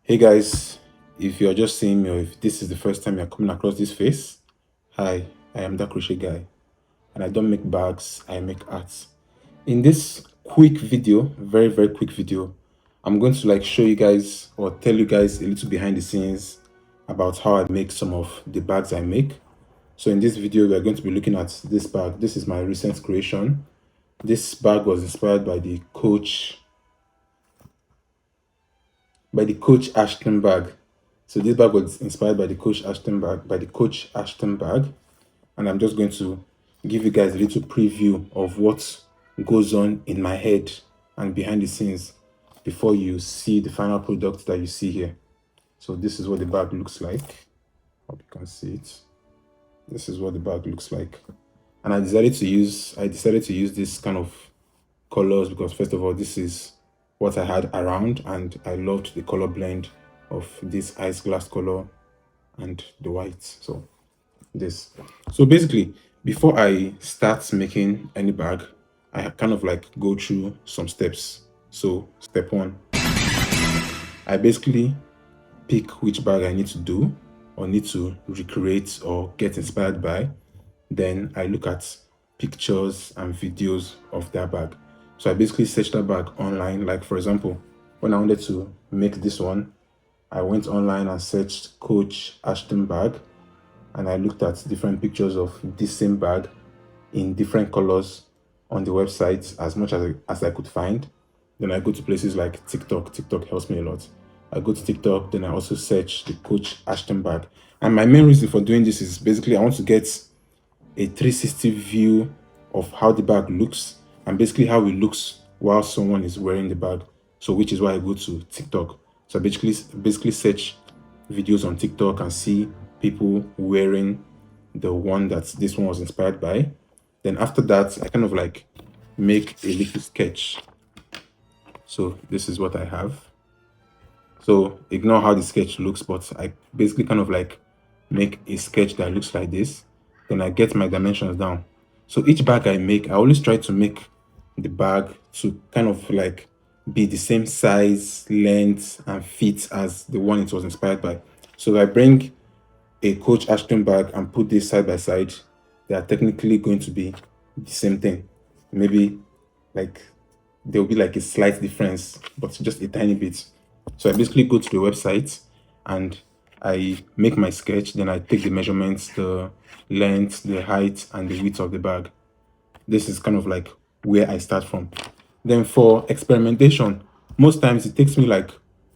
Hey guys, if you're just seeing me or if this is the first time you're coming across this face, hi, I am that crochet guy and I don't make bags, I make arts. In this quick video, very quick video, I'm going to show you guys or tell you guys a little behind the scenes about how I make some of the bags I make. So in this video, we are going to be looking at this bag. This is my recent creation. This bag was inspired by the Coach Ashton bag. So this bag was inspired by the Coach Ashton bag, and I'm just going to give you guys a little preview of what goes on in my head and behind the scenes before you see the final product that you see here. So this is what the bag looks like. Hope you can see it. This is what the bag looks like, and I decided to use this kind of colors because first of all, this is what I had around and I loved the color blend of this ice glass color and the white. So basically, before I start making any bag, I kind of go through some steps. So step one, I basically pick which bag I need to do or need to recreate or get inspired by. Then I look at pictures and videos of that bag. So I basically search that bag online. Like for example, when I wanted to make this one, I went online and searched Coach Ashton bag, and I looked at different pictures of this same bag in different colors on the website as much as I could find. Then I go to places like TikTok. TikTok helps me a lot. I go to TikTok, then I also search the Coach Ashton bag. And my main reason for doing this is basically I want to get a 360 view of how the bag looks and basically how it looks while someone is wearing the bag. So which is why I go to TikTok. So I basically search videos on TikTok and see people wearing the one that this one was inspired by. Then after that, I kind of make a little sketch. So this is what I have. So ignore how the sketch looks, but I basically kind of make a sketch that looks like this. Then I get my dimensions down. So each bag I make, I always try to make the bag to kind of be the same size, length, and fit as the one it was inspired by. So if I bring a Coach Ashton bag and put this side by side, they are technically going to be the same thing. Maybe there will be a slight difference, but just a tiny bit. So I basically go to the website and I make my sketch, then I take the measurements, the length, the height, and the width of the bag. This is kind of where I start from. Then for experimentation, most times it takes me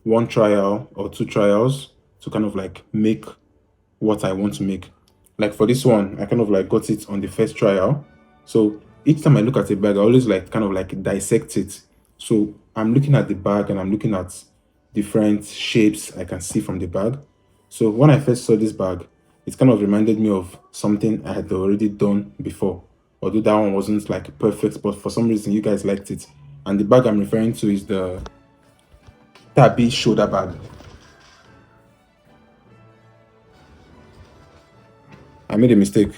one trial or two trials to kind of make what I want to make. Like for this one, I kind of got it on the first trial. So each time I look at a bag, I always kind of dissect it. So I'm looking at the bag and I'm looking at different shapes I can see from the bag. So when I first saw this bag, it kind of reminded me of something I had already done before. Although that one wasn't perfect, but for some reason you guys liked it. And the bag I'm referring to is the Tabby shoulder bag. I made a mistake.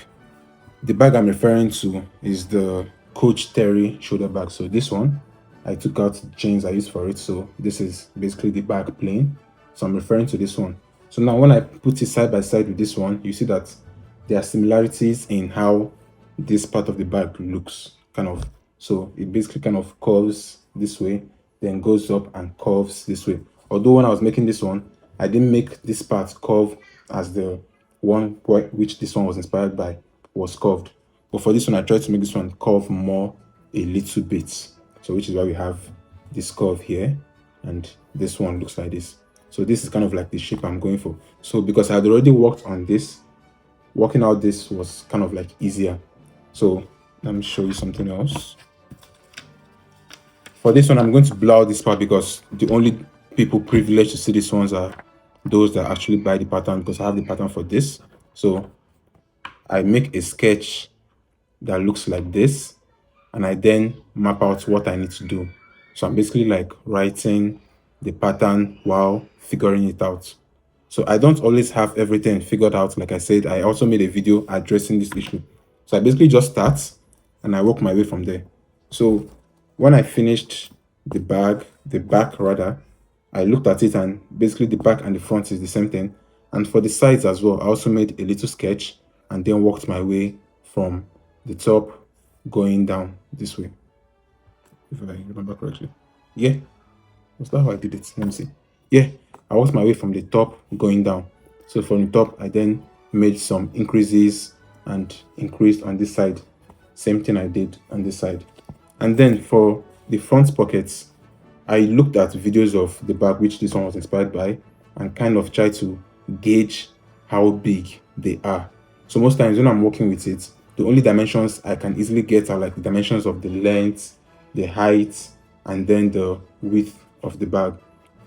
The bag I'm referring to is the Coach Terry shoulder bag. So this one, I took out the chains I used for it. So this is basically the bag plain. So I'm referring to this one. So now when I put it side by side with this one, you see that there are similarities in how this part of the bag looks kind of. So it basically kind of curves this way, then goes up and curves this way. Although when I was making this one, I didn't make this part curve as the one which this one was inspired by was curved. But for this one, I tried to make this one curve more a little bit. So which is why we have this curve here, and this one looks like this. So this is kind of the shape I'm going for. So because I had already worked on this, working out this was kind of easier. So let me show you something else. For this one, I'm going to blur out this part because the only people privileged to see these ones are those that actually buy the pattern, because I have the pattern for this. So I make a sketch that looks like this, and I then map out what I need to do. So I'm basically writing the pattern while figuring it out. So I don't always have everything figured out. Like I said, I also made a video addressing this issue. So I basically just start and I work my way from there. So when I finished the back rather, I looked at it, and basically the back and the front is the same thing. And for the sides as well, I also made a little sketch and then worked my way from the top going down this way, if I remember correctly. Yeah, was that how I did it? Let me see. Yeah, I worked my way from the top going down. So from the top, I then made some increases and increased on this side. Same thing I did on this side. And then for the front pockets, I looked at videos of the bag, which this one was inspired by, and kind of tried to gauge how big they are. So most times when I'm working with it, the only dimensions I can easily get are like the dimensions of the length, the height, and then the width of the bag.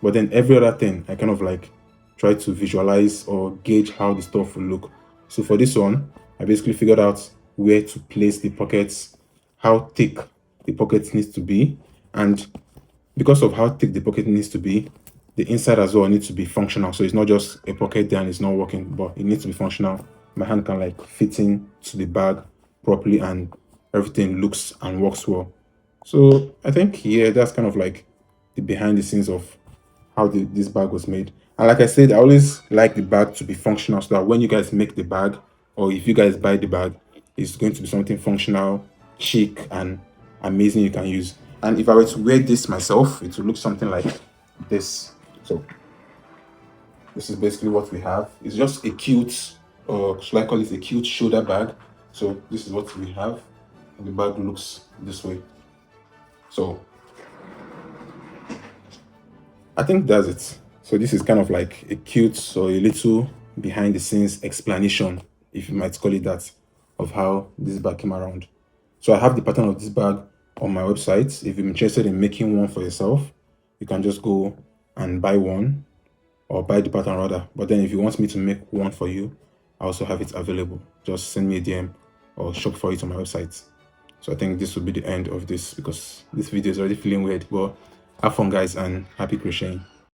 But then every other thing, I kind of like try to visualize or gauge how the stuff will look. So for this one, I basically figured out where to place the pockets, how thick the pockets needs to be, and because of how thick the pocket needs to be, the inside as well needs to be functional. So it's not just a pocket there and it's not working, but it needs to be functional. My hand can like fit in to the bag properly and everything looks and works well. So I think, yeah, that's kind of like the behind the scenes of how this bag was made. And like I said, I always like the bag to be functional so that when you guys make the bag or if you guys buy the bag, it's going to be something functional, chic, and amazing you can use. And if I were to wear this myself, it would look something like this. So this is basically what we have. It's just a cute, or should I call it a cute shoulder bag? So this is what we have. And the bag looks this way. So I think that's it. So this is kind of like a cute or a little behind the scenes explanation, if you might call it that, of how this bag came around. So I have the pattern of this bag on my website. If you're interested in making one for yourself, you can just go and buy one, or buy the pattern rather. But then if you want me to make one for you, I also have it available. Just send me a DM or shop for it on my website. So I think this will be the end of this because this video is already feeling weird. But have fun guys and happy crocheting.